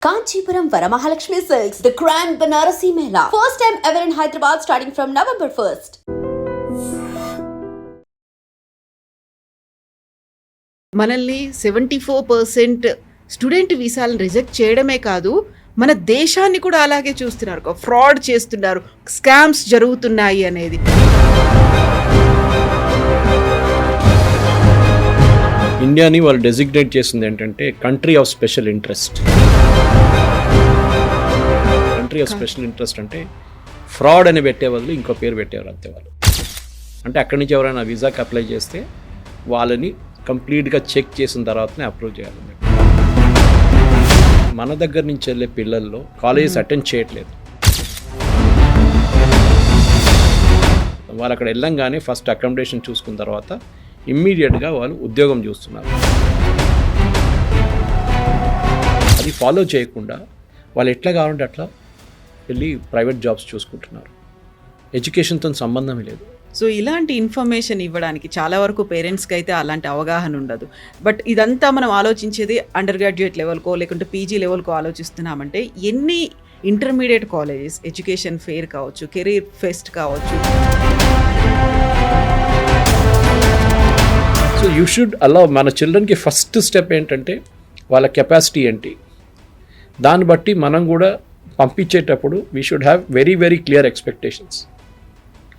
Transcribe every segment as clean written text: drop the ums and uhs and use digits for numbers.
Kanchipuram Varamahalakshmi Silks, the Grand Banarasi Mela. First time ever in Hyderabad starting from November 1st. మనల్ని 74% student వీసాలను reject చేయడమే కాదు, మన దేశాన్ని కూడా అలాగే చూస్తున్నారు. ఫ్రాడ్ చేస్తున్నారు, స్కామ్స్ జరుగుతున్నాయి అనేది. ఇండియాని వాళ్ళు డెసిగ్నేట్ చేసింది ఏంటంటే country of special interest. Country of special interest అంటే ఫ్రాడ్ అని పెట్టే బదులు ఇంకో పేరు పెట్టేవారు అంతే వాళ్ళు. అంటే అక్కడి నుంచి ఎవరైనా వీసాకి అప్లై చేస్తే వాళ్ళని కంప్లీట్గా చెక్ చేసిన తర్వాతనే అప్రూవ్ చేయాలి. మన దగ్గర నుంచి వెళ్ళే పిల్లల్లో కాలేజెస్ అటెండ్ చేయట్లేదు. వాళ్ళు అక్కడ వెళ్ళంగానే ఫస్ట్ అకామిడేషన్ చూసుకున్న తర్వాత ఇమ్మీడియట్గా వాళ్ళు ఉద్యోగం చూస్తున్నారు. అది ఫాలో చేయకుండా వాళ్ళు ఎట్లా కావాలంటే అట్లా వెళ్ళి ప్రైవేట్ జాబ్స్ చూసుకుంటున్నారు. ఎడ్యుకేషన్తో సంబంధమే లేదు. సో ఇలాంటి ఇన్ఫర్మేషన్ ఇవ్వడానికి చాలా వరకు పేరెంట్స్కి అయితే అలాంటి అవగాహన ఉండదు. బట్ ఇదంతా మనం ఆలోచించేది అండర్ గ్రాడ్యుయేట్ లెవెల్కో లేకుంటే పీజీ లెవెల్కో ఆలోచిస్తున్నామంటే ఎన్ని ఇంటర్మీడియట్ కాలేజెస్, ఎడ్యుకేషన్ ఫెయిర్ కావచ్చు, కెరీర్ ఫెస్ట్ కావచ్చు. సో యూ షుడ్ అలౌ మన చిల్డ్రన్కి ఫస్ట్ స్టెప్ ఏంటంటే వాళ్ళ కెపాసిటీ ఏంటి, దాన్ని బట్టి మనం కూడా పంపించేటప్పుడు we should have very very clear expectations.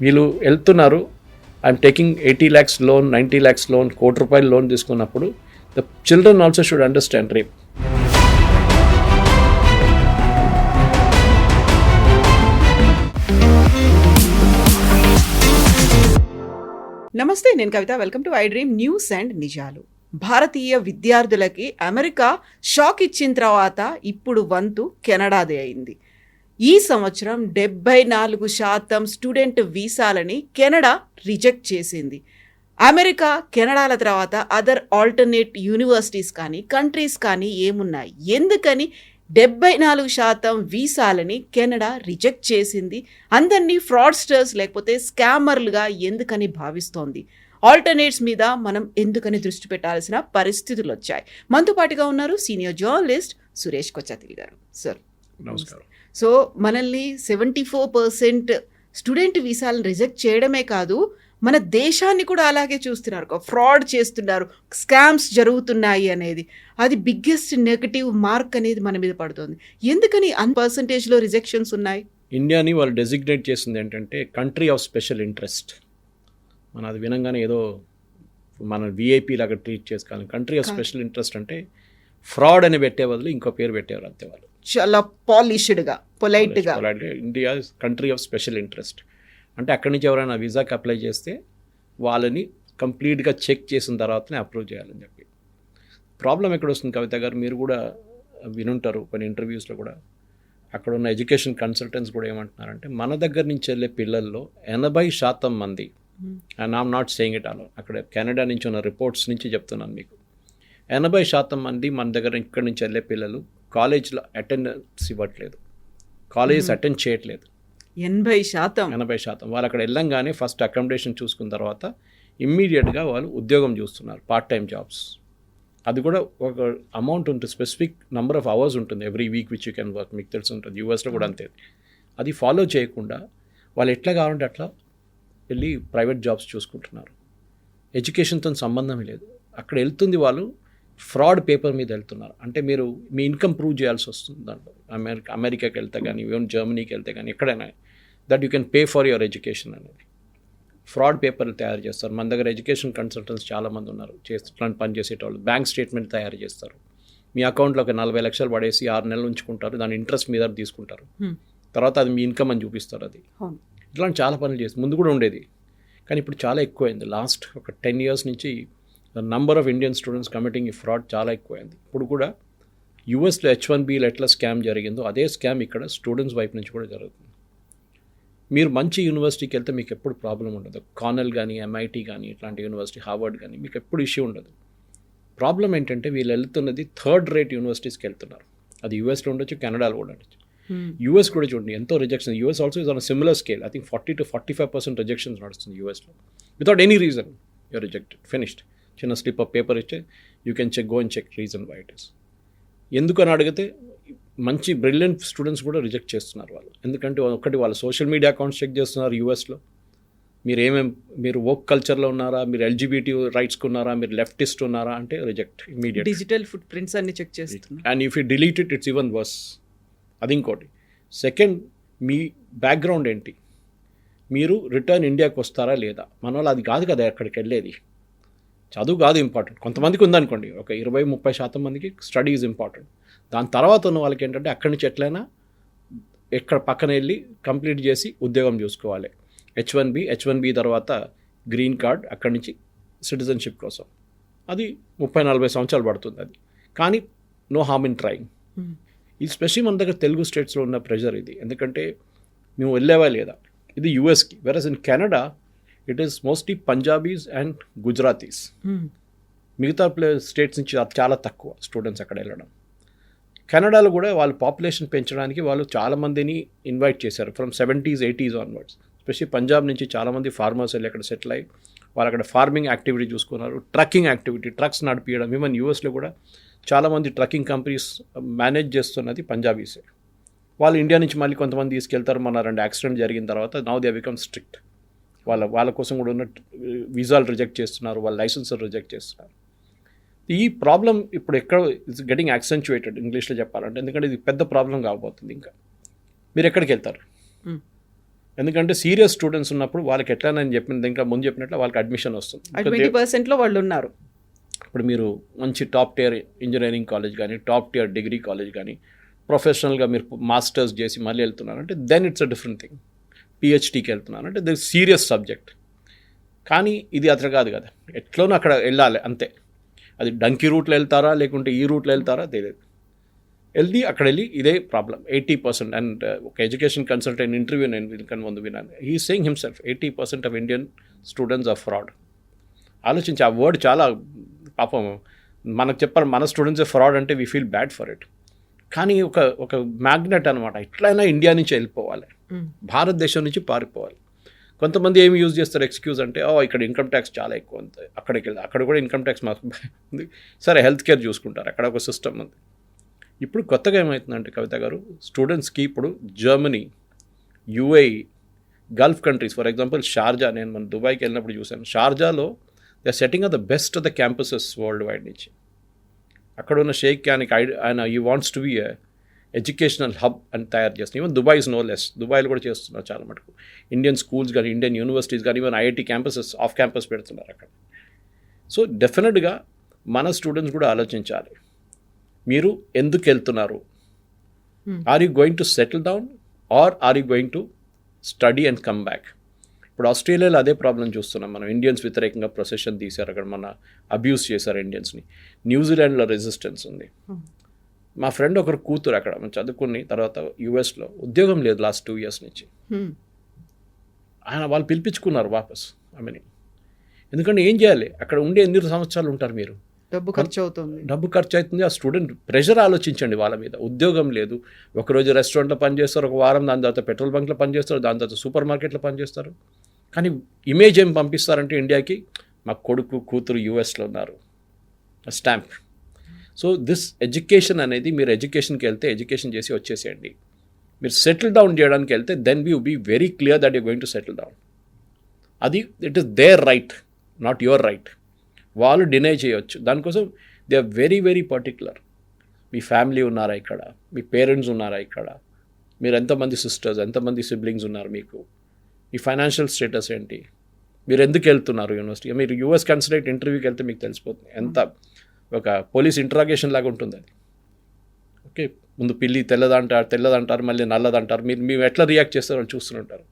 వీళ్ళు వెళ్తున్నారు, I'm taking 80 lakhs loan, 90 lakhs loan, ₹1,00,00,000 loan తీసుకున్నప్పుడు the children also should understand రేప్. నమస్తే, నేను Kavitha. Welcome to iDream News and నిజాలు. భారతీయ విద్యార్థులకి అమెరికా షాక్ ఇచ్చిన తర్వాత ఇప్పుడు వంతు కెనడాదే అయింది. ఈ సంవత్సరం 74% స్టూడెంట్ వీసాలని కెనడా రిజెక్ట్ చేసింది. అమెరికా, కెనడాల తర్వాత అదర్ ఆల్టర్నేట్ యూనివర్సిటీస్ కానీ కంట్రీస్ కానీ ఏమున్నాయి? ఎందుకని 74% వీసాలని కెనడా రిజెక్ట్ చేసింది? అందరినీ ఫ్రాడ్స్టర్స్ లేకపోతే స్కామర్లుగా ఎందుకని భావిస్తోంది? ఆల్టర్నేట్స్ మీద మనం ఎందుకని దృష్టి పెట్టాల్సిన పరిస్థితులు వచ్చాయి? మనతో పాటుగా ఉన్నారు సీనియర్ జర్నలిస్ట్ సురేష్ కొచ్చాతిల్ గారు. సార్ నమస్కారం. సో మనల్ని 74% స్టూడెంట్ వీసాలను రిజెక్ట్ చేయడమే కాదు, మన దేశాన్ని కూడా అలాగే చూస్తున్నారు. ఫ్రాడ్ చేస్తున్నారు, స్కామ్స్ జరుగుతున్నాయి అనేది. అది బిగ్గెస్ట్ నెగటివ్ మార్క్ అనేది మన మీద పడుతుంది. ఎందుకని పర్సంటేజ్లో రిజెక్షన్స్ ఉన్నాయి? ఇండియాని వాళ్ళు డెసిగ్నేట్ చేసింది ఏంటంటే కంట్రీ ఆఫ్ స్పెషల్ ఇంట్రెస్ట్. మన అది వినంగానే ఏదో మన విఐపీ లాగా ట్రీట్ చేసుకోవాలి. కంట్రీ ఆఫ్ స్పెషల్ ఇంట్రెస్ట్ అంటే ఫ్రాడ్ అని పెట్టే బదులు ఇంకో పేరు పెట్టేవారు అంతే వాళ్ళు. చాలా పాలిష్డ్గా, పొలైట్గా India country of special interest. అంటే అక్కడి నుంచి ఎవరైనా వీసాకి అప్లై చేస్తే వాళ్ళని కంప్లీట్గా చెక్ చేసిన తర్వాతనే అప్రూవ్ చేయాలని చెప్పి. ప్రాబ్లం ఎక్కడ వస్తుంది కవిత గారు, మీరు కూడా వినుంటారు కొన్ని ఇంటర్వ్యూస్లో కూడా. అక్కడ ఉన్న ఎడ్యుకేషన్ కన్సల్టెంట్స్ కూడా ఏమంటున్నారంటే మన దగ్గర నుంచి వెళ్ళే పిల్లల్లో 80% మంది, and I'm not saying it అలో, అక్కడ కెనడా నుంచి ఉన్న రిపోర్ట్స్ నుంచి చెప్తున్నాను మీకు, 80% మంది మన దగ్గర ఇక్కడి నుంచి వెళ్ళే పిల్లలు కాలేజ్లో అటెండెన్స్ ఇవ్వట్లేదు, కాలేజెస్ అటెండ్ చేయట్లేదు. 80%. వాళ్ళు అక్కడ వెళ్ళంగానే ఫస్ట్ అకామిడేషన్ చూసుకున్న తర్వాత ఇమ్మీడియట్గా వాళ్ళు ఉద్యోగం చూస్తున్నారు, పార్ట్ టైం జాబ్స్. అది కూడా ఒక అమౌంట్ ఉంటుంది, స్పెసిఫిక్ నెంబర్ ఆఫ్ అవర్స్ ఉంటుంది every week which you can work. మీకు తెలిసి ఉంటుంది, యూఎస్లో కూడా అంతే. అది ఫాలో చేయకుండా వాళ్ళు ఎట్లా కావాలంటే అట్లా వెళ్ళి ప్రైవేట్ జాబ్స్ చూసుకుంటున్నారు. ఎడ్యుకేషన్తో సంబంధమే లేదు. అక్కడ వెళ్తుంది వాళ్ళు ఫ్రాడ్ పేపర్ మీద వెళ్తున్నారు. అంటే మీరు మీ ఇన్కమ్ ప్రూవ్ చేయాల్సి వస్తుంది దాంట్లో. అమెరికాకి వెళ్తే కానీ, ఈవెన్ జర్మనీకి వెళ్తే కానీ, ఎక్కడైనా that you can pay for your education అనేది. ఫ్రాడ్ పేపర్లు తయారు చేస్తారు. మన దగ్గర ఎడ్యుకేషన్ కన్సల్టెంట్స్ చాలామంది ఉన్నారు, చేస్తున్న పని చేసేటవాళ్ళు. బ్యాంక్ స్టేట్మెంట్ తయారు చేస్తారు. మీ అకౌంట్లో ఒక 40 లక్షలు పడేసి 6 నెలలు ఉంచుకుంటారు, దాని ఇంట్రెస్ట్ మీద తీసుకుంటారు. తర్వాత అది మీ ఇన్కమ్ అని చూపిస్తారు. అది ఇట్లాంటి చాలా పనులు చేస్తారు. ముందు కూడా ఉండేది, కానీ ఇప్పుడు చాలా ఎక్కువైంది. లాస్ట్ ఒక 10 years నుంచి the number of Indian students committing ఈ ఫ్రాడ్ చాలా ఎక్కువైంది. ఇప్పుడు కూడా యూఎస్లో H1Bలో ఎట్లా స్కామ్ జరిగిందో అదే స్కామ్ ఇక్కడ స్టూడెంట్స్ వైపు నుంచి కూడా జరుగుతుంది. మీరు మంచి యూనివర్సిటీకి వెళ్తే మీకు ఎప్పుడు ప్రాబ్లం ఉండదు. కార్నెల్ కానీ, MIT కానీ, ఇట్లాంటి యూనివర్సిటీ, హార్వర్డ్ కానీ, మీకు ఎప్పుడు ఇష్యూ ఉండదు. ప్రాబ్లం ఏంటంటే వీళ్ళు వెళ్తున్నది థర్డ్ రేట్ యూనివర్సిటీస్కి వెళ్తున్నారు. అది యూఎస్లో ఉండొచ్చు, కెనడాలో కూడా ఉండొచ్చు. యూఎస్ కూడా చూడండి ఎంతో rejection. US also is on similar scale. I think 40 to 45% rejections నడుస్తుంది యూఎస్లో. Without any reason you're rejected, finished. చిన్న స్లిప్ ఆఫ్ పేపర్ ఇస్తే you can check, go and check reason why it is. ఎందుకు అని అడిగితే మంచి బ్రిలియంట్ స్టూడెంట్స్ కూడా reject చేస్తున్నారు వాళ్ళు. ఎందుకంటే ఒకటి వాళ్ళ సోషల్ మీడియా అకౌంట్స్ చెక్ చేస్తున్నారు యూఎస్లో. మీరు వోక్ కల్చర్లో ఉన్నారా, మీరు ఎల్జిబిటీ రైట్స్కి ఉన్నారా, మీరు లెఫ్టిస్ట్ ఉన్నారా అంటే reject immediate. Digital foot prints అన్ని చెక్ చేస్తున్నారు. And if you delete it it's even worse. అది ఇంకోటి. సెకండ్, మీ బ్యాక్గ్రౌండ్ ఏంటి, మీరు రిటర్న్ ఇండియాకి వస్తారా లేదా. మన వాళ్ళు అది కాదు కదా అక్కడికి వెళ్ళేది, చదువు కాదు ఇంపార్టెంట్. కొంతమందికి ఉందనుకోండి, ఒక 20-30% మందికి స్టడీ ఈజ్ ఇంపార్టెంట్. దాని తర్వాత ఉన్న వాళ్ళకి ఏంటంటే అక్కడి నుంచి ఎట్లయినా ఎక్కడ పక్కన వెళ్ళి కంప్లీట్ చేసి ఉద్యోగం చూసుకోవాలి. హెచ్1బి తర్వాత గ్రీన్ కార్డ్, అక్కడి నుంచి సిటిజన్షిప్ కోసం. అది 30-40 సంవత్సరాలు పడుతుంది అది. కానీ నో హార్మ్ ఇన్ ట్రైయింగ్. ఇది స్పెషల్లీ మన దగ్గర తెలుగు స్టేట్స్లో ఉన్న ప్రెషర్ ఇది. ఎందుకంటే మేము వెళ్ళేవా లేదా. ఇది యూఎస్కి. Whereas in Canada it is mostly Punjabis and Gujaratis. మిగతా స్టేట్స్ నుంచి చాలా తక్కువ స్టూడెంట్స్ అక్కడ వెళ్ళడం. కెనడాలో కూడా వాళ్ళు పాపులేషన్ పెంచడానికి వాళ్ళు చాలామందిని ఇన్వైట్ చేశారు from 70s, 80s onwards. Specially Punjab నుంచి చాలామంది ఫార్మర్స్ వెళ్ళి అక్కడ సెటిల్ అయ్యి వాళ్ళు అక్కడ ఫార్మింగ్ యాక్టివిటీ చూసుకున్నారు, ట్రక్కింగ్ యాక్టివిటీ, ట్రక్స్ నడిపించడం. ఈవెన్ యూఎస్లో కూడా చాలామంది ట్రక్కింగ్ కంపెనీస్ మేనేజ్ చేస్తున్నది పంజాబీసే. వాళ్ళు ఇండియా నుంచి మళ్ళీ కొంతమంది తీసుకెళ్తారు. మన 2 యాక్సిడెంట్ జరిగిన తర్వాత నౌ దే బికమ్ స్ట్రిక్ట్. వాళ్ళ కోసం కూడా ఉన్న వీసాలు రిజెక్ట్ చేస్తున్నారు, వాళ్ళ లైసెన్స్ రిజెక్ట్ చేస్తున్నారు. ఈ ప్రాబ్లం ఇప్పుడు ఎక్కడ ఇట్స్ గెటింగ్ యాక్సెంచుయేటెడ్ ఇంగ్లీష్లో చెప్పాలంటే. ఎందుకంటే ఇది పెద్ద ప్రాబ్లం కాబోతుంది. ఇంకా మీరు ఎక్కడికి వెళ్తారు? ఎందుకంటే సీరియస్ స్టూడెంట్స్ ఉన్నప్పుడు వాళ్ళకి ఎట్లా నేను చెప్పింది ఇంకా ముందు చెప్పినట్లు వాళ్ళకి అడ్మిషన్ వస్తుంది. 20%లో వాళ్ళు ఉన్నారు. ఇప్పుడు మీరు మంచి టాప్ టియర్ ఇంజనీరింగ్ కాలేజ్ కానీ, టాప్ టియర్ డిగ్రీ కాలేజ్ కానీ, ప్రొఫెషనల్గా మీరు మాస్టర్స్ చేసి మళ్ళీ వెళ్తున్నారంటే then it's a different thing. పిహెచ్డీకి వెళ్తున్నారంటే ది సీరియస్ సబ్జెక్ట్. కానీ ఇది అట్లా కాదు కదా, ఎట్లోనూ అక్కడ వెళ్ళాలి అంతే. అది డంకీ రూట్లో వెళ్తారా లేకుంటే ఈ రూట్లో వెళ్తారా తెలియదు. అక్కడ వెళ్ళి ఇదే ప్రాబ్లం. 80% అండ్ ఒక ఎడ్యుకేషన్ కన్సల్టెంట్ ఇంటర్వ్యూ నేను వీళ్ళకన్నా ముందు విన్నాను. He saying himself 80% of Indian students are fraud. ఆలోచించి ఆ వర్డ్ చాలా పాపం మనకు చెప్పారు, మన స్టూడెంట్స్ ఫ్రాడ్ అంటే we feel bad for it. కానీ ఒక మ్యాగ్నెట్ అనమాట. ఎట్లయినా ఇండియా నుంచి వెళ్ళిపోవాలి, భారతదేశం నుంచి పారిపోవాలి. కొంతమంది ఏమి యూజ్ చేస్తారు ఎక్స్క్యూజ్ అంటే, ఇక్కడ ఇన్కమ్ ట్యాక్స్ చాలా ఎక్కువ అంతే, అక్కడికి వెళ్ళి అక్కడ కూడా ఇన్కమ్ ట్యాక్స్ మాకు ఉంది, సరే హెల్త్ కేర్ చూసుకుంటారు, అక్కడ ఒక సిస్టమ్ ఉంది. ఇప్పుడు కొత్తగా ఏమవుతుందంటే కవిత గారు, స్టూడెంట్స్కి ఇప్పుడు Germany, UAE, Gulf countries, for example Sharjah, నేను మన దుబాయ్కి వెళ్ళినప్పుడు చూశాను. షార్జాలో they are setting up the best of the campuses worldwide నుంచి. అక్కడ ఉన్న షేక్ ఆయన ఈ wants to be educational hub అని తయారు చేస్తున్నాం. Even Dubai is no less. దుబాయ్లో కూడా చేస్తున్నారు చాలా మటుకు. ఇండియన్ స్కూల్స్ కానీ, ఇండియన్ యూనివర్సిటీస్ కానీ, even IIT campuses off campus పెడుతున్నారు అక్కడ. సో డెఫినెట్గా మన స్టూడెంట్స్ కూడా ఆలోచించాలి, మీరు ఎందుకు వెళ్తున్నారు? Are you going to settle down or are you going to study and come back? ఇప్పుడు ఆస్ట్రేలియాలో అదే ప్రాబ్లం చూస్తున్నాం మనం. ఇండియన్స్ వ్యతిరేకంగా ప్రొసెషన్ తీశారు, అక్కడ మన అబ్యూస్ చేశారు ఇండియన్స్ని. న్యూజిలాండ్లో రెసిస్టెన్స్ ఉంది. మా ఫ్రెండ్ ఒకరు కూతురు అక్కడ చదువుకుని తర్వాత యూఎస్లో ఉద్యోగం లేదు లాస్ట్ 2 years నుంచి. వాళ్ళు పిలిపించుకున్నారు వాపస్ ఆమెని. ఎందుకంటే ఏం చేయాలి, అక్కడ ఉండే ఎన్ని సంవత్సరాలు ఉంటారు మీరు? డబ్బు ఖర్చు అవుతుంది. ఆ స్టూడెంట్ ప్రెషర్ ఆలోచించండి వాళ్ళ మీద. ఉద్యోగం లేదు, ఒకరోజు రెస్టారెంట్లో పనిచేస్తారు, ఒక వారం దాని తర్వాత పెట్రోల్ బంక్లో పనిచేస్తారు, దాని తర్వాత సూపర్ మార్కెట్లో పనిచేస్తారు. కానీ ఇమేజ్ ఏం పంపిస్తారంటే ఇండియాకి, మా కొడుకు కూతురు యూఎస్లో ఉన్నారు, స్టాంప్. సో దిస్ ఎడ్యుకేషన్ అనేది, మీరు ఎడ్యుకేషన్కి వెళ్తే ఎడ్యుకేషన్ చేసి వచ్చేసేయండి. మీరు సెటిల్ డౌన్ చేయడానికి వెళ్తే then you be very clear that you going to settle down. అది it is their right, not your right. వాళ్ళు డినై చేయవచ్చు. దానికోసం they are very very particular. మీ ఫ్యామిలీ ఉన్నారా ఇక్కడ, మీ పేరెంట్స్ ఉన్నారా ఇక్కడ, మీరు ఎంతమంది సిస్టర్స్, ఎంతమంది సిబ్లింగ్స్ ఉన్నారు మీకు, మీ ఫైనాన్షియల్ స్టేటస్ ఏంటి, మీరు ఎందుకు వెళ్తున్నారు యూనివర్సిటీ. మీరు యూఎస్ కన్సలేట్ ఇంటర్వ్యూకి వెళ్తే మీకు తెలిసిపోతుంది. ఎంత ఒక పోలీస్ ఇంట్రాగేషన్ లాగా ఉంటుంది అది. ఓకే, ముందు పిల్లి తెల్లదంటారు, మళ్ళీ నల్లదంటారు. మీరు ఎట్లా రియాక్ట్ చేస్తారో వాళ్ళు చూస్తుంటారు.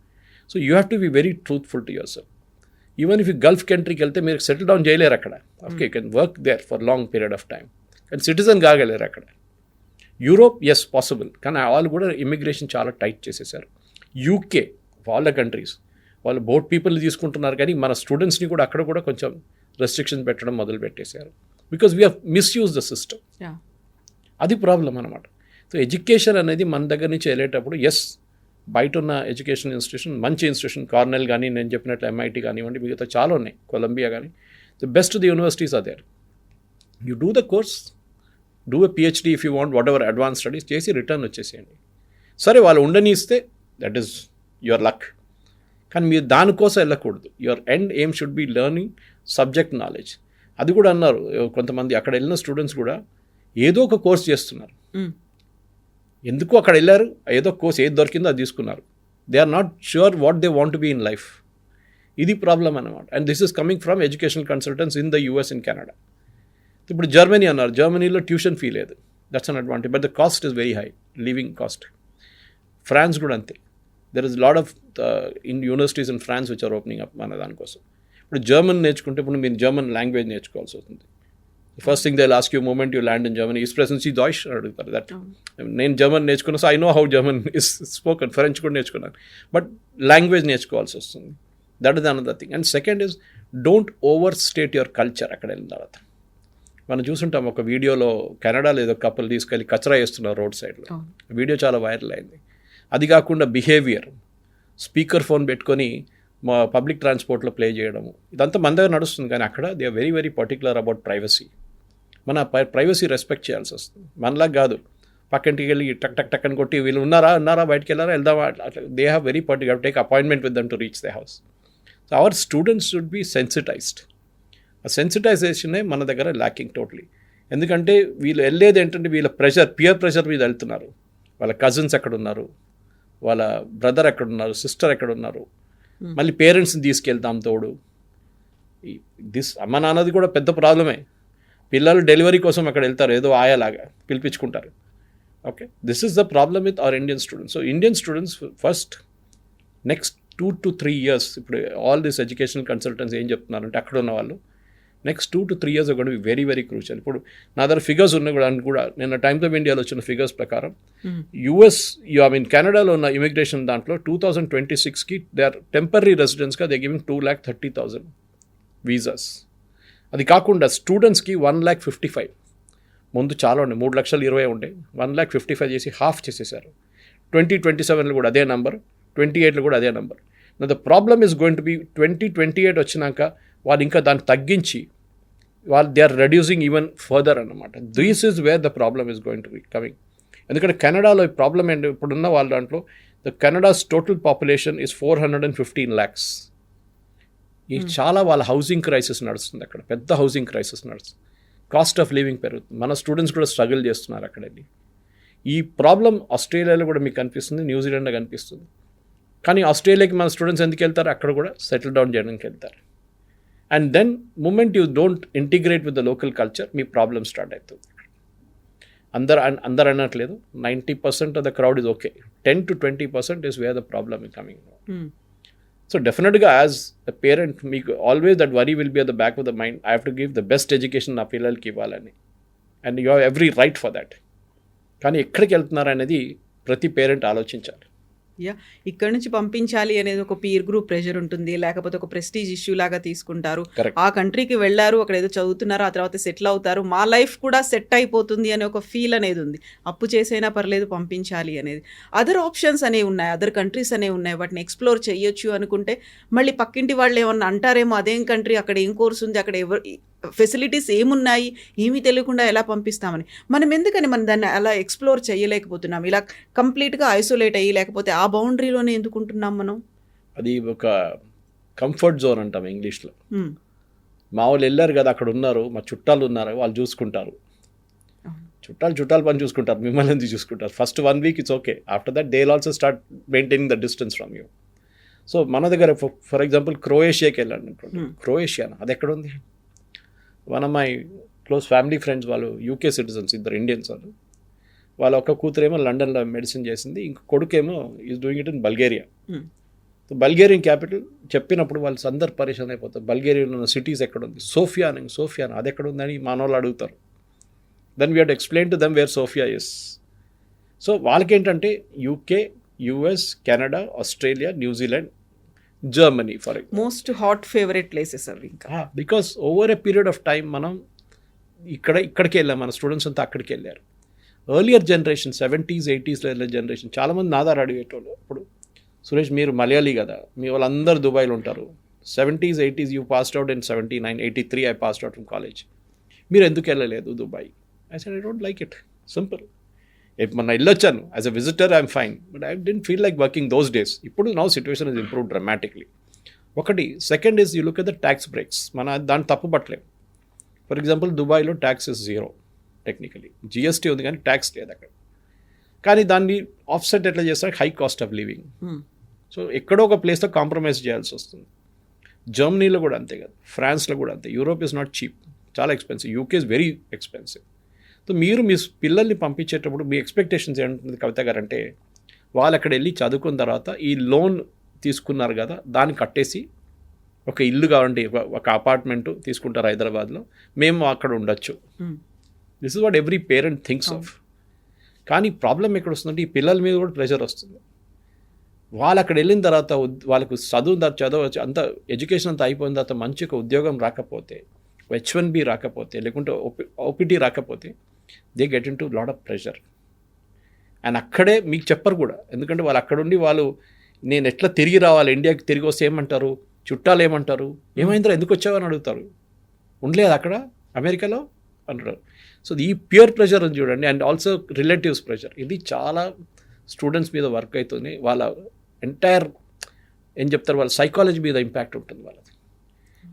So you have to be very truthful to yourself. Even if you gulf కంట్రీకి వెళ్తే మీరు సెటిల్ డౌన్ చేయలేరు అక్కడ. Okay, you can work there for long period of time, కానీ సిటిజన్ కాగలేరు అక్కడ. యూరోప్ ఎస్ పాసిబుల్, కానీ వాళ్ళు కూడా ఇమిగ్రేషన్ చాలా టైట్ చేసేసారు. యూకే, వాళ్ళ కంట్రీస్ వాళ్ళు బోట్ పీపుల్ని తీసుకుంటున్నారు, కానీ మన స్టూడెంట్స్ని కూడా అక్కడ కూడా కొంచెం రెస్ట్రిక్షన్ పెట్టడం మొదలు పెట్టేశారు. Because we have misuse the system. అది ప్రాబ్లం అనమాట. సో ఎడ్యుకేషన్ అనేది మన దగ్గర నుంచి వెళ్ళేటప్పుడు, ఎస్ బయట ఉన్న ఎడ్యుకేషన్ ఇన్స్టిట్యూషన్ మంచి ఇన్స్టిట్యూషన్, కార్నెల్ కానీ, నేను చెప్పినట్లు ఎంఐటి కానివ్వండి, మిగతా చాలా ఉన్నాయి, కొలంబియా కానీ, the best the universities are there. You do the course, do a PhD if you want whatever advance studies చేసి రిటర్న్ వచ్చేసేయండి. సరే వాళ్ళు ఉండనిస్తే దట్ ఈస్ యువర్ లక్, కానీ మీరు దానికోసం వెళ్ళకూడదు. Your end aim should be learning subject knowledge. అది కూడా అన్నారు కొంతమంది అక్కడ వెళ్ళిన స్టూడెంట్స్ కూడా ఏదో ఒక కోర్స్ చేస్తున్నారు. ఎందుకు అక్కడ వెళ్ళారు, ఏదో కోర్స్ ఏది దొరికిందో అది తీసుకున్నారు. They are not sure what they want be in life. ఇది ప్రాబ్లం అన్నమాట. And this is coming from educational consultants in the US in Canada. ఇప్పుడు జర్మనీ అన్నారు, జర్మనీలో ట్యూషన్ ఫీ లేదు, that's an advantage, but the cost is very high, living cost. France కూడా అంతే. There is lot of in universities in France which are opening up మన దానికోసం. ఇప్పుడు German నేర్చుకుంటే ఇప్పుడు మీరు జర్మన్ లాంగ్వేజ్ నేర్చుకోవాల్సి వస్తుంది. First thing they will ask you moment you land in Germany is ప్రెసెన్స్ ఈ డాయిష్ అడుగుతారు. దట్ నేను జర్మన్ నేర్చుకున్నా, so I know how German is spoken. French కూడా నేర్చుకున్నాను, బట్ లాంగ్వేజ్ నేర్చుకోవాల్సి వస్తుంది. That is another thing. And second is don't overstate your culture. అక్కడ వెళ్ళిన తర్వాత మనం చూసుంటాం ఒక వీడియోలో కెనడాలో ఏదో కపుల్ తీసుకెళ్ళి కచరా వేస్తున్నారు రోడ్ సైడ్లో. వీడియో చాలా వైరల్ అయింది. అది కాకుండా బిహేవియర్, స్పీకర్ ఫోన్ పెట్టుకొని మా పబ్లిక్ ట్రాన్స్పోర్ట్లో ప్లే చేయడము, ఇదంతా మన దగ్గర నడుస్తుంది. కానీ అక్కడ they are very very particular about privacy. మన ప్రైవసీ రెస్పెక్ట్ చేయాల్సి వస్తుంది. మనలాగా కాదు పక్కింటికి వెళ్ళి టక్ టక్ టక్ అని కొట్టి వీళ్ళు ఉన్నారా బయటికి వెళ్ళారా వెళ్దామా అట్లా. They have very particular take appointment with them to reach the house. So our students should be sensitised. ఆ సెన్సిటైజేషనే మన దగ్గర ల్యాకింగ్ టోటలీ. ఎందుకంటే వీళ్ళు వెళ్ళేది ఏంటంటే వీళ్ళ ప్రెషర్, పియర్ ప్రెషర్ మీద వెళ్తున్నారు. వాళ్ళ కజిన్స్ ఎక్కడ ఉన్నారు, వాళ్ళ బ్రదర్ ఎక్కడున్నారు, సిస్టర్ ఎక్కడున్నారు, మళ్ళీ పేరెంట్స్ని తీసుకెళ్తాం తోడు. అమ్మ నాన్నది కూడా పెద్ద ప్రాబ్లమే. పిల్లలు డెలివరీ కోసం అక్కడ వెళ్తారు, ఏదో ఆయాలాగా పిలిపించుకుంటారు. Okay, this is the problem with our Indian students. So Indian students first next 2 to 3 years, ఇప్పుడు ఆల్ దిస్ ఎడ్యుకేషనల్ కన్సల్టెంట్స్ ఏం చెప్తున్నారంటే అక్కడ ఉన్న వాళ్ళు నెక్స్ట్ 2 to 3 years కూడా వెరీ వెరీ క్రూషియల్. ఇప్పుడు నా దగ్గర ఫిగర్స్ ఉన్నాయి కూడా నిన్న టైమ్స్ ఆఫ్ ఇండియాలో వచ్చిన ఫిగర్స్ ప్రకారం యుఎస్ కెనడాలో ఉన్న ఇమిగ్రేషన్ దాంట్లో 2026కి దే ఆర్ టెంపరీ రెసిడెంట్స్గా దే గివింగ్ 2,30,000 వీసాస్. అది కాకుండా స్టూడెంట్స్కి 1,55,000. ముందు చాలా ఉండే 3,20,000 ఉండే, 1,55,000 చేసి హాఫ్ చేసేసారు. 2027లో కూడా అదే నెంబర్, 28లో కూడా అదే number. The problem is going to be 2028 వచ్చినాక వాళ్ళు ఇంకా దాన్ని తగ్గించి they are reducing even further అన్నమాట. This is where the problem is going to be coming. ఎందుకంటే కెనడాలో ఈ ప్రాబ్లం ఏంటి, ఇప్పుడున్న వాళ్ళ దాంట్లో the Canada's total population is 415 lakhs. ఈ చాలా వాళ్ళ హౌసింగ్ క్రైసిస్ నడుస్తుంది అక్కడ, పెద్ద హౌసింగ్ క్రైసిస్ నడుస్తుంది. కాస్ట్ ఆఫ్ లివింగ్ పెరుగుతుంది. మన స్టూడెంట్స్ కూడా స్ట్రగుల్ చేస్తున్నారు అక్కడ వెళ్ళి. ఈ ప్రాబ్లం ఆస్ట్రేలియాలో కూడా మీకు కనిపిస్తుంది, న్యూజిలాండ్లో కనిపిస్తుంది. కానీ ఆస్ట్రేలియాకి మన స్టూడెంట్స్ ఎందుకు వెళ్తారు, అక్కడ కూడా సెటిల్ డౌన్ చేయడానికి వెళ్తారు. And then moment you don't integrate with the local culture, మీ ప్రాబ్లమ్ స్టార్ట్ అవుతుంది. అందరు అనట్లేదు, 90% of the crowd is okay, 10 to 20% is where the problem is coming. So డెఫినెట్గా యాజ్ ద పేరెంట్ మీకు always that worry will be at the back of the mind. I have to give the best education నా పిల్లలకి ఇవ్వాలని, and you have every right for that. కానీ ఎక్కడికి వెళ్తున్నారు అనేది ప్రతి పేరెంట్ ఆలోచించాలి. ఇక్కడ నుంచి పంపించాలి అనేది ఒక పీర్ గ్రూప్ ప్రెషర్ ఉంటుంది, లేకపోతే ఒక ప్రెస్టీజ్ ఇష్యూ లాగా తీసుకుంటారు. ఆ కంట్రీకి వెళ్ళారు, అక్కడ ఏదో చదువుతున్నారు, ఆ తర్వాత సెటిల్ అవుతారు, మా లైఫ్ కూడా సెట్ అయిపోతుంది అనే ఒక ఫీల్ అనేది ఉంది. అప్పు చేసైనా పర్లేదు పంపించాలి అనేది. అదర్ ఆప్షన్స్ అనేవి ఉన్నాయి, అదర్ కంట్రీస్ అనేవి ఉన్నాయి, వాటిని ఎక్స్ప్లోర్ చేయొచ్చు అనుకుంటే మళ్ళీ పక్కింటి వాళ్ళు ఏమన్నా అంటారేమో, అదేం కంట్రీ, అక్కడ ఏం కోర్స్ ఉంది, అక్కడ ఫెసిలిటీస్ ఏమున్నాయి, ఏమీ తెలియకుండా ఎలా పంపిస్తామని. మనం ఎందుకని దాన్ని అలా ఎక్స్ప్లోర్ చేయలేకపోతున్నాం, ఇలా కంప్లీట్గా ఐసోలేట్ అయ్యి, లేకపోతే ఆ బౌండరీలోనే ఎందుకుంటున్నాం మనం. అది ఒక కంఫర్ట్ జోన్ అంటాం ఇంగ్లీష్లో. మా వాళ్ళు వెళ్ళారు కదా, అక్కడ ఉన్నారు, మా చుట్టాలు ఉన్నారు, వాళ్ళు చూసుకుంటారు. చుట్టాలు పని చూసుకుంటారు, మిమ్మల్ని ఎందుకు చూసుకుంటారు. First 1 week it's okay, after that they will also start maintaining the distance from you. So మన దగ్గర ఫర్ ఎగ్జాంపుల్ క్రొయేషియాకి వెళ్ళాను అనుకోండి. క్రొయేషియానా, అది ఎక్కడ ఉంది? One of my close family friends వాళ్ళు యూకే సిటిజన్స్, ఇద్దరు ఇండియన్స్. వాళ్ళ ఒక కూతురేమో లండన్లో మెడిసిన్ చేసింది, ఇంకో కొడుకేమో is doing it in Bulgaria. Bulgarian capital చెప్పినప్పుడు వాళ్ళు అందరు పరిశాన్ అయిపోతారు. బల్గేరియాలో ఉన్న సిటీస్ ఎక్కడ ఉంది, సోఫియా అది ఎక్కడ ఉందని మనోళ్ళు అడుగుతారు. Then we have to explain to them where Sofia is. So వాళ్ళకేంటంటే UK, US, Canada, Australia, New Zealand, Germany for most hot favourite places అవి. ఇంకా because over a period of time మనం ఇక్కడికి వెళ్ళాం, మన స్టూడెంట్స్ అంతా అక్కడికి వెళ్ళారు. ఎర్లియర్ జనరేషన్ 70s, 80s వెళ్ళే జనరేషన్ చాలామంది నాదారు అడిగేటోళ్ళు. ఇప్పుడు సురేష్ మీరు మలయాళీ కదా, మీ వాళ్ళందరూ దుబాయ్లో ఉంటారు. 70s, 80s you passed out in 79, 83 I passed out from college. మీరు ఎందుకు వెళ్ళలేదు Dubai? I said I don't like it, simple. మొన్న వెళ్ళొచ్చాను as a visitor, I'm fine, but I didn't feel like working those days. ఇప్పుడు now situation is improve dramatically. ఒకటి. Second is you look at the tax breaks. మన దాన్ని తప్పు పట్టలేము. For example దుబాయ్లో tax is 0 technically. GST ఉంది కానీ tax లేదు అక్కడ. కానీ దాన్ని ఆఫ్సెట్ ఎట్లా చేస్తారు, high cost of living. So ఎక్కడో ఒక ప్లేస్లో కాంప్రమైజ్ చేయాల్సి వస్తుంది. జర్మనీలో కూడా అంతే కదా, ఫ్రాన్స్లో కూడా అంతే. యూరోప్ ఇస్ నాట్ చీప్, చాలా expensive. UK is very expensive. So మీరు మీ పిల్లల్ని పంపించేటప్పుడు మీ ఎక్స్పెక్టేషన్స్ ఏంటంటుంది కవిత గారు అంటే, వాళ్ళు అక్కడ వెళ్ళి చదువుకున్న తర్వాత ఈ లోన్ తీసుకున్నారు కదా దాన్ని కట్టేసి ఒక ఇల్లు కావాలంటే ఒక అపార్ట్మెంటు తీసుకుంటారు హైదరాబాద్లో, మేము అక్కడ ఉండొచ్చు. This is what every parent thinks of. కానీ ప్రాబ్లం ఎక్కడ వస్తుందంటే ఈ పిల్లల మీద కూడా ప్రెషర్ వస్తుంది. వాళ్ళు అక్కడ వెళ్ళిన తర్వాత వాళ్ళకు చదువు అంత ఎడ్యుకేషన్ అంతా అయిపోయిన తర్వాత మంచి ఒక ఉద్యోగం రాకపోతే, H1B రాకపోతే, లేకుంటే OPT రాకపోతే, they get in to lot of pressure. And అక్కడే మీకు చెప్పరు కూడా, ఎందుకంటే వాళ్ళు అక్కడుండి వాళ్ళు నేను ఎట్లా తిరిగి రావాలి, ఇండియాకి తిరిగి వస్తే ఏమంటారు, చుట్టాలు ఏమంటారు, ఏమైందో ఎందుకు వచ్చావని అడుగుతారు. ఉండలేదు అక్కడ అమెరికాలో అంటారు. సో ఈ ప్యూర్ ప్రెషర్ అని చూడండి. అండ్ ఆల్సో రిలేటివ్స్ ప్రెషర్, ఇది చాలా స్టూడెంట్స్ మీద వర్క్ అవుతుంది. వాళ్ళ ఎంటైర్ ఏం చెప్తారు, వాళ్ళ సైకాలజీ మీద ఇంపాక్ట్ ఉంటుంది వాళ్ళది.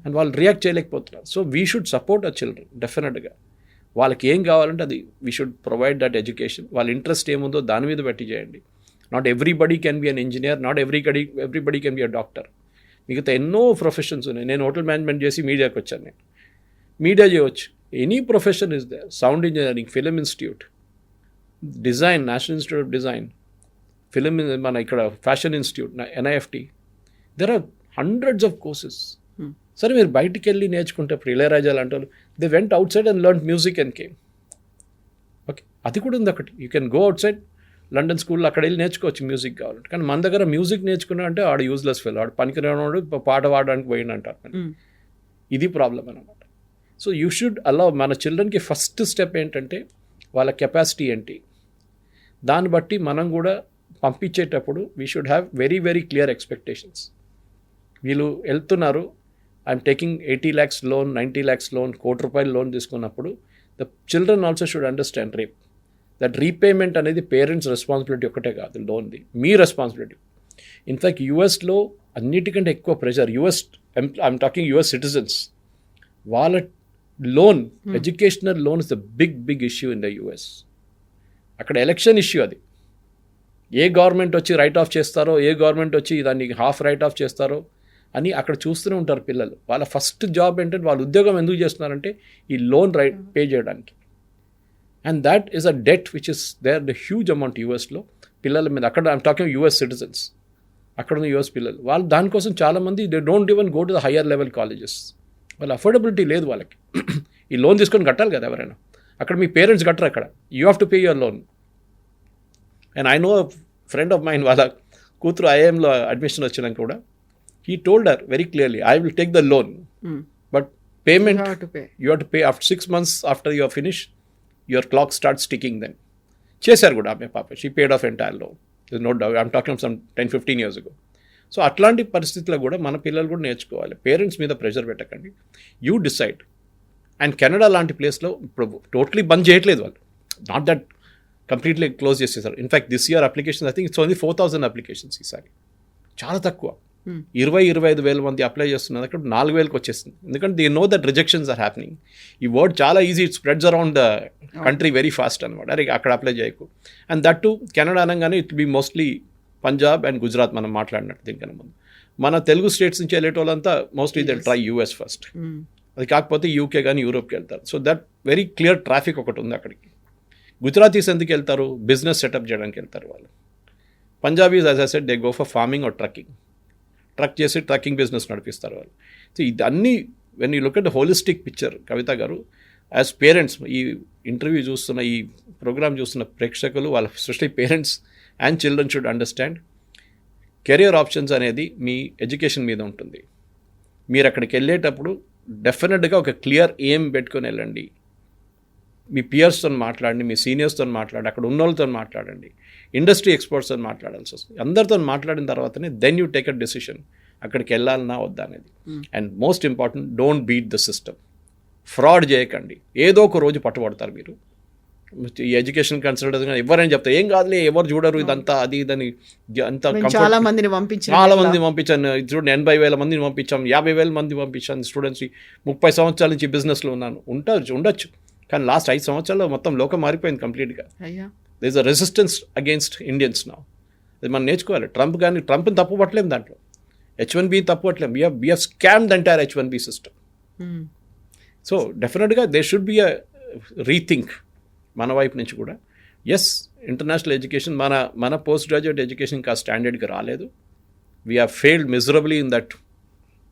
అండ్ వాళ్ళు రియాక్ట్ చేయలేకపోతున్నారు. So we should support our children డెఫినెట్గా. వాళ్ళకి ఏం కావాలంటే అది we should provide that education. వాళ్ళ ఇంట్రెస్ట్ ఏముందో దాని మీద పెట్టి చేయండి. Not everybody can be an engineer, not everybody can be a doctor. మిగతా ఎన్నో ప్రొఫెషన్స్ ఉన్నాయి. నేను హోటల్ మేనేజ్మెంట్ చేసి మీడియాకి వచ్చాను. నేను మీడియా చేయవచ్చు. Any profession is there. Sound engineering, film institute, design, national institute of design, film మన ఇక్కడ fashion institute, NIFT. There are hundreds of courses. సరే మీరు బయటికి వెళ్ళి నేర్చుకుంటే ఇప్పుడు ఇళయరాజా లాంటి వాళ్ళు, they went outside and learn music and came. Okay, అది కూడా ఉంది ఒకటి. You can go outside, London స్కూల్లో అక్కడ వెళ్ళి నేర్చుకోవచ్చు మ్యూజిక్ కావాలంటే. కానీ మన దగ్గర మ్యూజిక్ నేర్చుకున్నా అంటే ఆడ యూజ్లెస్ ఫెల్, ఆడు పనికిరాడు, పాట పాడడానికి పోయిందంటారు. ఇది ప్రాబ్లం అనమాట. సో యూ షుడ్ అలౌ మన చిల్డ్రన్కి ఫస్ట్ స్టెప్ ఏంటంటే వాళ్ళ కెపాసిటీ ఏంటి, దాన్ని బట్టి మనం కూడా పంపించేటప్పుడు we should have very very clear expectations. వీళ్ళు వెళ్తున్నారు, I'm taking 80 lakhs loan, 90 lakhs loan, ₹1 కోటి లోన్ తీసుకున్నప్పుడు the children also should understand that repayment అనేది పేరెంట్స్ రెస్పాన్సిబిలిటీ ఒకటే కాదు, లోన్ది మీ రెస్పాన్సిబిలిటీ. ఇన్ఫ్యాక్ట్ యూఎస్లో అన్నిటికంటే ఎక్కువ pressure. I'm talking US citizens, వాళ్ళ loan, educational loan is the big issue in the US. అక్కడ ఎలక్షన్ ఇష్యూ అది. ఏ గవర్నమెంట్ వచ్చి రైట్ ఆఫ్ చేస్తారో, ఏ గవర్నమెంట్ వచ్చి దాన్ని హాఫ్ రైట్ ఆఫ్ చేస్తారో అని అక్కడ చూస్తూనే ఉంటారు పిల్లలు. వాళ్ళ ఫస్ట్ జాబ్ ఏంటంటే, వాళ్ళ ఉద్యోగం ఎందుకు చేస్తున్నారంటే ఈ లోన్ పే చేయడానికి. And that is a debt which is there the huge amount యూఎస్లో పిల్లల మీద. అక్కడ ఐమ్ టాకింగ్ US సిటిజన్స్, అక్కడ ఉన్న US పిల్లలు. వాళ్ళు దానికోసం చాలామంది they don't even go to the higher level colleges. వాళ్ళ అఫోర్డబిలిటీ లేదు వాళ్ళకి. ఈ లోన్ తీసుకొని కట్టాలి కదా ఎవరైనా. అక్కడ మీ పేరెంట్స్ కట్టరు, అక్కడ you have to pay your loan. And I know friend of mine, వాళ్ళ కూతురు IIMలో అడ్మిషన్ వచ్చినాక కూడా he told her very clearly, I will take the loan, but payment you have to pay after 6 months after you are finished, your clock starts ticking then. Chesaru kuda ame papa, she paid off entire loan. There's no doubt. I'm talking of some 10-15 years ago. So atlanti paristhitilo kuda mana pillalu kuda నేర్చుకోవాలి. Parents మీద pressure పెట్టకండి, you decide. And Canada లాంటి ప్లేస్లో ఇప్పుడు totally బంద్ చేయట్లేదు వాళ్ళు, not that completely close చేసేసారు. In fact this year applications I think it's only 4,000 applications ఈసారి, చాలా తక్కువ. 20-25 వేల మంది అప్లై చేస్తున్నారు, అక్కడ 4,000కి వచ్చేస్తుంది. ఎందుకంటే they know that rejections are happening. ఈ వర్డ్ చాలా easy, it spreads around the country very fast అనమాట. అరే అక్కడ అప్లై చేయకు. అండ్ దట్ టు కెనడా అనగానే it be mostly Punjab and Gujarat, మనం మాట్లాడినట్టు దీనికన్నా ముందు. మన తెలుగు స్టేట్స్ నుంచి వెళ్ళేటోళ్ళంతా mostly they try US first. అది కాకపోతే UK కానీ యూరోప్కి వెళ్తారు. So that very clear traffic ఒకటి ఉంది అక్కడికి. గుజరాతీస్ ఎందుకు వెళ్తారు, బిజినెస్ సెటప్ చేయడానికి వెళ్తారు వాళ్ళు. Punjabis as I said they go for farming or trucking. Truck చేసి ట్రక్కింగ్ బిజినెస్ నడిపిస్తారు వాళ్ళు. సో ఇదన్నీ when you look at the holistic picture Kavitha గారు, యాజ్ పేరెంట్స్, ఈ ఇంటర్వ్యూ చూస్తున్న, ఈ ప్రోగ్రామ్ చూస్తున్న ప్రేక్షకులు, వాళ్ళ especially parents and children should understand career options అనేది మీ ఎడ్యుకేషన్ మీద ఉంటుంది. మీరు అక్కడికి వెళ్ళేటప్పుడు డెఫినెట్గా ఒక క్లియర్ ఎయిమ్ పెట్టుకొని వెళ్ళండి. మీ పియర్స్తో మాట్లాడండి, మీ సీనియర్స్తో మాట్లాడండి, అక్కడ ఉన్న వాళ్ళతో మాట్లాడండి, ఇండస్ట్రీ ఎక్స్పర్ట్స్తో మాట్లాడాల్సి వస్తుంది. అందరితో మాట్లాడిన తర్వాతనే then you take a decision అక్కడికి వెళ్ళాలన్నా వద్దా అనేది. And most important, don't beat the system. Fraud చేయకండి, ఏదో ఒక రోజు పట్టుబడతారు మీరు. ఈ ఎడ్యుకేషన్ కన్సల్టెంట్స్ కానీ ఎవరైనా చెప్తారు ఏం కాదులే, ఎవరు చూడరు ఇదంతా అది ఇదని అంత చాలా మందిని పంపించారు, చాలా మంది పంపించాను. చూడండి 80,000 మందిని పంపించాం, 50,000 మంది పంపించాను స్టూడెంట్స్కి. 30 సంవత్సరాల నుంచి బిజినెస్లో ఉన్నాను. ఉండొచ్చు, కానీ లాస్ట్ 5 సంవత్సరాల్లో మొత్తం లోకం మారిపోయింది కంప్లీట్గా. There is a resistance against Indians now. అది మనం నేర్చుకోవాలి. ట్రంప్ని తప్పు పట్టలేము, దాంట్లో H1B తప్పు పట్టలేము. We have scammed the entire H1B system. So డెఫినెట్గా they should be a rethink మన వైపు నుంచి కూడా. ఎస్, ఇంటర్నేషనల్ ఎడ్యుకేషన్ మన పోస్ట్ గ్రాడ్యుయేట్ ఎడ్యుకేషన్ ఇంకా స్టాండర్డ్కి రాలేదు. We have failed miserably in that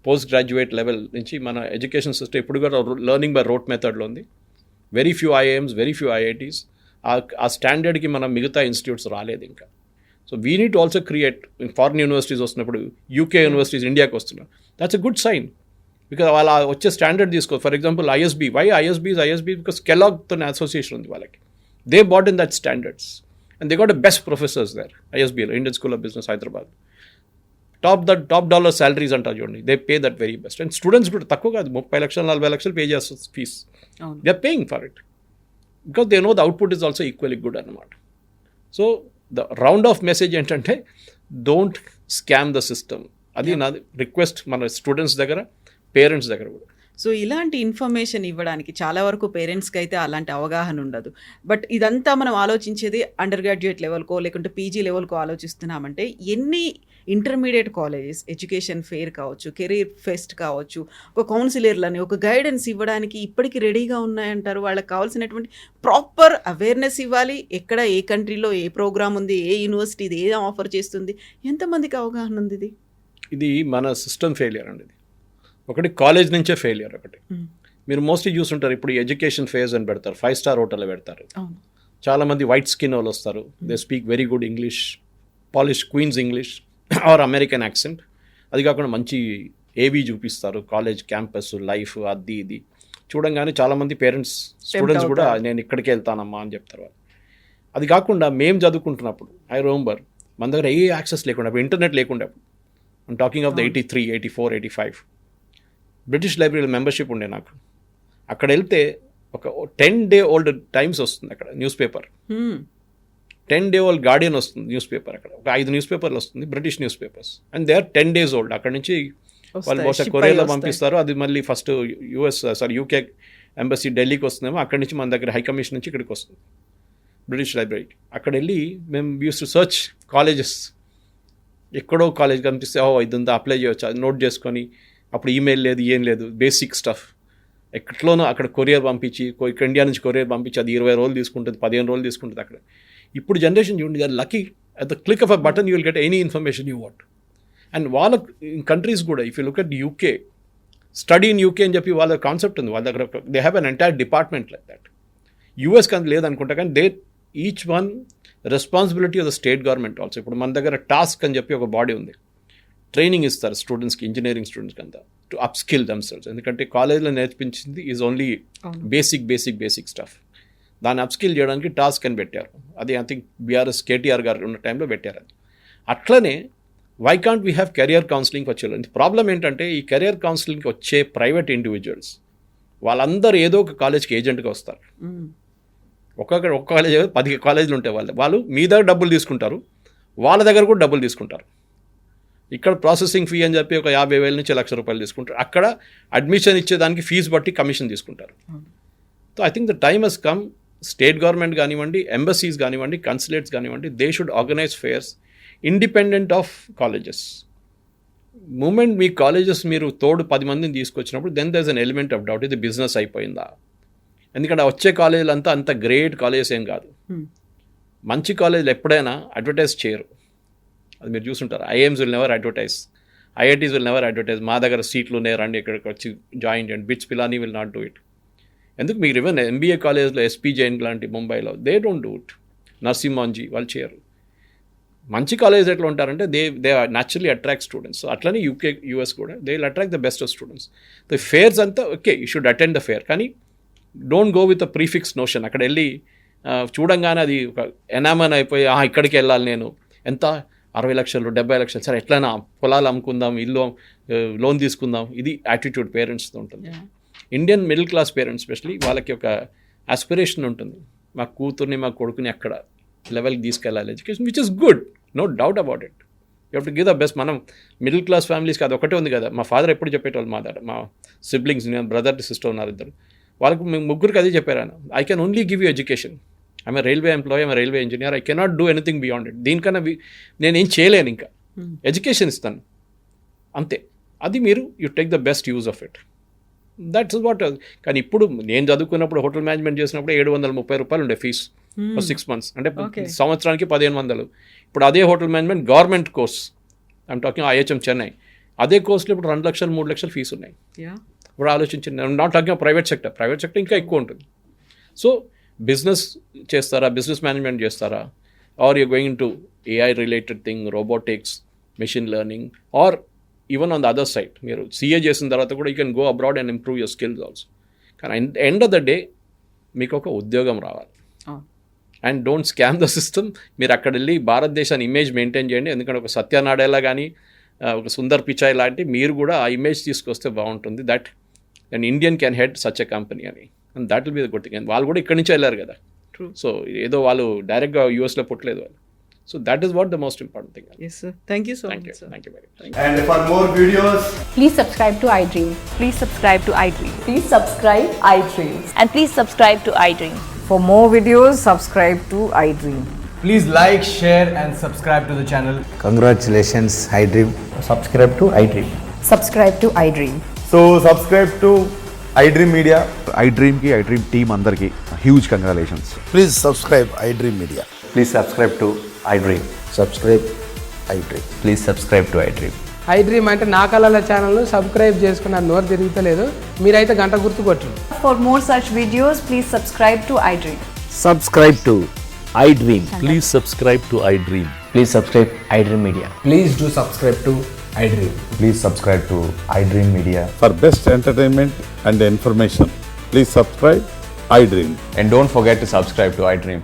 post graduate level నుంచి. మన ఎడ్యుకేషన్ సిస్టమ్ ఇప్పుడు కూడా లెర్నింగ్ బై రోట్ మెథడ్లో ఉంది. Very few IIMs, very few IITs. ఆ స్టాండర్డ్కి మనం మిగతా ఇన్స్టిట్యూట్స్ రాలేదు ఇంకా. So we need to also create. Foreign universities వస్తున్నప్పుడు UK యూనివర్సిటీస్ ఇండియాకి వస్తున్నారు. That's a good sign, because వాళ్ళ వచ్చే స్టాండర్డ్ తీసుకో. For example ISB, why ISB because కెలాగ్తో అసోసియేషన్ ఉంది వాళ్ళకి. They bought in that standards and they got the best professors there. ISBలో, Indian School of Business, Hyderabad. Top dollar salaries అంటారు చూడండి. They pay that very best. And students కూడా తక్కువ కాదు, 30 లక్షలు 40 లక్షలు పే చేస్తారు fees. They are paying for it because they know the output is also equally good అనమాట. So the round of message ఏంటంటే డోంట్ స్కామ్ ద సిస్టమ్. అది నా రిక్వెస్ట్ మన స్టూడెంట్స్ దగ్గర, పేరెంట్స్ దగ్గర కూడా. సో ఇలాంటి ఇన్ఫర్మేషన్ ఇవ్వడానికి చాలా వరకు పేరెంట్స్కి అయితే అలాంటి అవగాహన ఉండదు. బట్ ఇదంతా మనం ఆలోచించేది అండర్ గ్రాడ్యుయేట్ లెవెల్కో లేకుంటే PG లెవెల్కో ఆలోచిస్తున్నామంటే ఎన్ని ఇంటర్మీడియట్ కాలేజెస్ ఎడ్యుకేషన్ ఫెయిర్ కావచ్చు, కెరీర్ ఫెస్ట్ కావచ్చు, ఒక కౌన్సిలర్లని ఒక గైడెన్స్ ఇవ్వడానికి ఇప్పటికీ రెడీగా ఉన్నాయంటారు. వాళ్ళకి కావాల్సినటువంటి ప్రాపర్ అవేర్నెస్ ఇవ్వాలి. ఎక్కడ ఏ కంట్రీలో ఏ ప్రోగ్రామ్ ఉంది, ఏ యూనివర్సిటీ ఇది ఏ ఆఫర్ చేస్తుంది, ఎంతమందికి అవగాహన ఉంది? ఇది మన సిస్టమ్ ఫెయిలియర్ అండి. ఇది ఒకటి కాలేజ్ నుంచే ఫెయిలియర్. ఒకటి మీరు మోస్ట్లీ చూస్తుంటారు, ఇప్పుడు ఎడ్యుకేషన్ ఫేజ్ అని పెడతారు, 5-star హోటల్లో పెడతారు. చాలామంది వైట్ స్కిన్ వాళ్ళు వస్తారు. They speak very good English, polish Queen's English or American accent. అది కాకుండా మంచి AV చూపిస్తారు, కాలేజ్ క్యాంపస్ లైఫ్ అది ఇది చూడంగానే చాలామంది పేరెంట్స్ స్టూడెంట్స్ కూడా నేను ఇక్కడికి వెళ్తానమ్మా అని చెప్తారు. అది కాకుండా మేము చదువుకుంటున్నప్పుడు ఐ రిమెంబర్ మన దగ్గర ఏ యాక్సెస్ లేకుండా, ఇంటర్నెట్ లేకుండా, I'm talking of the 83, 84, 85 British లైబ్రరీలో మెంబర్షిప్ ఉండే నాకు. అక్కడ వెళ్తే ఒక 10-day old టైమ్స్ వస్తుంది అక్కడ newspaper. 10-day old Guardian వస్తుంది న్యూస్ పేపర్. అక్కడ ఒక 5 న్యూస్ పేపర్లు వస్తుంది, British newspapers. And they are 10 days old. అక్కడ నుంచి వాళ్ళు బహుశా కొరియాలో పంపిస్తారు. అది మళ్ళీ ఫస్ట్ UK ఎంబసీ ఢిల్లీకి వస్తుందేమో, అక్కడి నుంచి మన దగ్గర హై కమిషన్ నుంచి ఇక్కడికి వస్తుంది బ్రిటిష్ లైబ్రరీకి. అక్కడ వెళ్ళి మేము యూస్ టు సర్చ్ కాలేజెస్. ఎక్కడో కాలేజ్ కనిపిస్తే ఇదంతా అప్లై చేయవచ్చు, అది నోట్ చేసుకొని. అప్పుడు ఈమెయిల్ లేదు, ఏం లేదు, బేసిక్ స్టఫ్. ఎక్కట్లోనో అక్కడ కొరియర్ పంపించి, ఇక్కడ ఇండియా నుంచి కొరియర్ పంపించి అది 20 రోజులు తీసుకుంటుంది, 15 రోజులు తీసుకుంటుంది అక్కడ. ఇప్పుడు జనరేషన్ చూడండి, they are lucky. At the click of a button you will get any information you want. And వాళ్ళ కంట్రీస్ కూడా if you look at UK, study in UK అని చెప్పి వాళ్ళ కాన్సెప్ట్ ఉంది. వాళ్ళ దగ్గర they have an entire department like that. US కానీ లేదనుకుంటా, కానీ they each one responsibility of the state government also. ఇప్పుడు మన దగ్గర టాస్క్ అని చెప్పి ఒక బాడీ ఉంది, ట్రైనింగ్ ఇస్తారు స్టూడెంట్స్కి, ఇంజనీరింగ్ స్టూడెంట్స్కి అంతా, టు అప్స్కిల్ దెమ్సెల్వ్స్. ఎందుకంటే కాలేజ్లో నేర్పించింది ఈజ్ ఓన్లీ బేసిక్ స్టఫ్. దాన్ని అప్స్కిల్ చేయడానికి టాస్క్ అని పెట్టారు. అది ఐ థింక్ BRS KTR గారు ఉన్న టైంలో పెట్టారు. అది అట్లనే why can't we have career counselling for children? Problem ఏంటంటే ఈ కెరియర్ కౌన్సిలింగ్కి వచ్చే ప్రైవేట్ ఇండివిజువల్స్ వాళ్ళందరూ ఏదో ఒక కాలేజ్కి ఏజెంట్గా వస్తారు. ఒక్క కాలేజ్ 10 కాలేజీలు ఉంటాయి. వాళ్ళు మీ దగ్గర డబ్బులు తీసుకుంటారు, వాళ్ళ దగ్గర కూడా డబ్బులు తీసుకుంటారు. ఇక్కడ ప్రాసెసింగ్ ఫీ అని చెప్పి ఒక 50,000 నుంచి ₹1,00,000 తీసుకుంటారు. అక్కడ అడ్మిషన్ ఇచ్చేదానికి ఫీజు బట్టి కమిషన్ తీసుకుంటారు. So I think the time has come. State government కానివ్వండి, ఎంబసీస్ కానివ్వండి, కన్సులేట్స్ కానివ్వండి, they should organise fairs independent of colleges. Moment మీ కాలేజెస్ మీరు తోడు 10 మందిని తీసుకొచ్చినప్పుడు then there is an element of doubt, ఇది బిజినెస్ అయిపోయిందా? ఎందుకంటే వచ్చే కాలేజీలు అంత గ్రేట్ కాలేజెస్ ఏం కాదు. మంచి కాలేజీలు ఎప్పుడైనా అడ్వర్టైజ్ చేయరు, అది మీరు చూసుంటారు. IIMs will never advertise, IITs will never advertise. మా దగ్గర సీట్లు ఉన్నాయి, రండి ఇక్కడికి వచ్చి జాయిన్ చేయండి. BITS Pilani will not do it. ఎందుకు? మీరు ఈవెన్ MBA కాలేజ్లో SP జైన్ లాంటి ముంబైలో they don't do it. Narsimhanji వాళ్ళు చేయరు. మంచి కాలేజ్ ఎట్లా ఉంటారంటే they naturally attract students. So అట్లనే UK US కూడా they will attract the best of students. The fairs అంతా okay, you should attend the fair, కానీ don't go with a prefix notion. అక్కడ వెళ్ళి చూడంగానే అది ఒక ఎనామన్ అయిపోయి ఇక్కడికి వెళ్ళాలి నేను, ఎంత 60 లక్షలు 70 లక్షలు, సరే ఎట్లయినా పొలాలు అమ్ముకుందాం, ఇల్లు లోన్ తీసుకుందాం, ఇది యాటిట్యూడ్ పేరెంట్స్తో ఉంటుంది. Indian middle class parents especially వాళ్ళకి ఒక ఆస్పిరేషన్ ఉంటుంది, మా కూతుర్ని మా కొడుకుని అక్కడ లెవెల్కి తీసుకెళ్ళాలి education which is good, no doubt about it. You have to give the best. మనం మిడిల్ క్లాస్ ఫ్యామిలీస్కి అది ఒకటే ఉంది కదా. మా ఫాదర్ ఎప్పుడు చెప్పేటోళ్ళు, మా సిబ్లింగ్స్, బ్రదర్ సిస్టర్ ఉన్నారు ఇద్దరు, వాళ్ళకి మేము ముగ్గురికి అదే చెప్పారు ఆయన, I can only give you education. I'm railway employee, I'm railway engineer, I cannot do anything beyond it. దీనికన్నా నేనేం చేయలేను, ఇంకా ఎడ్యుకేషన్ ఇస్తాను అంతే. అది మీరు you take the best use of it, that's what. కానీ ఇప్పుడు నేను చదువుకున్నప్పుడు హోటల్ మేనేజ్మెంట్ చేసినప్పుడు 730 రూపాయలు ఉండే ఫీజు 6 months, అంటే సంవత్సరానికి 1500. ఇప్పుడు అదే hotel management government course, I'm talking IHM Chennai, అదే కోర్సులో ఇప్పుడు 2 లక్షలు 3 లక్షలు ఫీజు ఉన్నాయి. ఇప్పుడు ఆలోచించండి, నాట్ టాకింగ్ ప్రైవేట్ సెక్టర్ ఇంకా ఎక్కువ ఉంటుంది. సో బిజినెస్ చేస్తారా, బిజినెస్ మేనేజ్మెంట్ చేస్తారా, or you going to AI related thing, robotics, machine learning, or even on the other side మీరు CA చేసిన తర్వాత కూడా you can go abroad and improve your skills also. కానీ ఎండ్ ఆఫ్ ద డే మీకు ఒక ఉద్యోగం రావాలి. అండ్ డోంట్ స్కామ్ ద సిస్టమ్. మీరు అక్కడ వెళ్ళి భారతదేశాన్ని ఇమేజ్ మెయింటైన్ చేయండి. ఎందుకంటే ఒక సత్యనాడేలా కానీ ఒక సుందర్ పిచాయ్ లాంటి మీరు కూడా ఆ ఇమేజ్ తీసుకొస్తే బాగుంటుంది. That and Indian can head such a company అని, and that will be the good thing. వాళ్ళు కూడా ఇక్కడి నుంచి వెళ్ళారు కదా. సో ఏదో వాళ్ళు డైరెక్ట్గా యూఎస్లో పుట్టలేదు వాళ్ళు. So that is what the most important thing is. Yes, sir. Thank you so Thank much, you. sir. Thank you very much. And for more videos, Please subscribe to iDream. Please subscribe to iDream. Please subscribe iDreams. And please subscribe to iDream. For more videos, subscribe to iDream. please like, share and subscribe to the channel. Congratulations, iDream. Subscribe to iDream. Subscribe to iDream. So subscribe to iDream Media. iDream ki iDream team అందరికి huge congratulations. Please subscribe iDream Media. Please subscribe to iDream. Subscribe iDream. Please subscribe to iDream. iDream అంటే నా కళల ఛానల్ను subscribe చేసుకున్న నోరు తిరుగుతలేదు, మీరైతే గంట గుర్తు కొట్టండి. For more such videos, please subscribe to iDream. Subscribe to iDream. Please subscribe to iDream. Please subscribe iDream Media. Please do subscribe to iDream. Please subscribe to iDream Media. For best entertainment and information, please subscribe iDream. And don't forget to subscribe to iDream.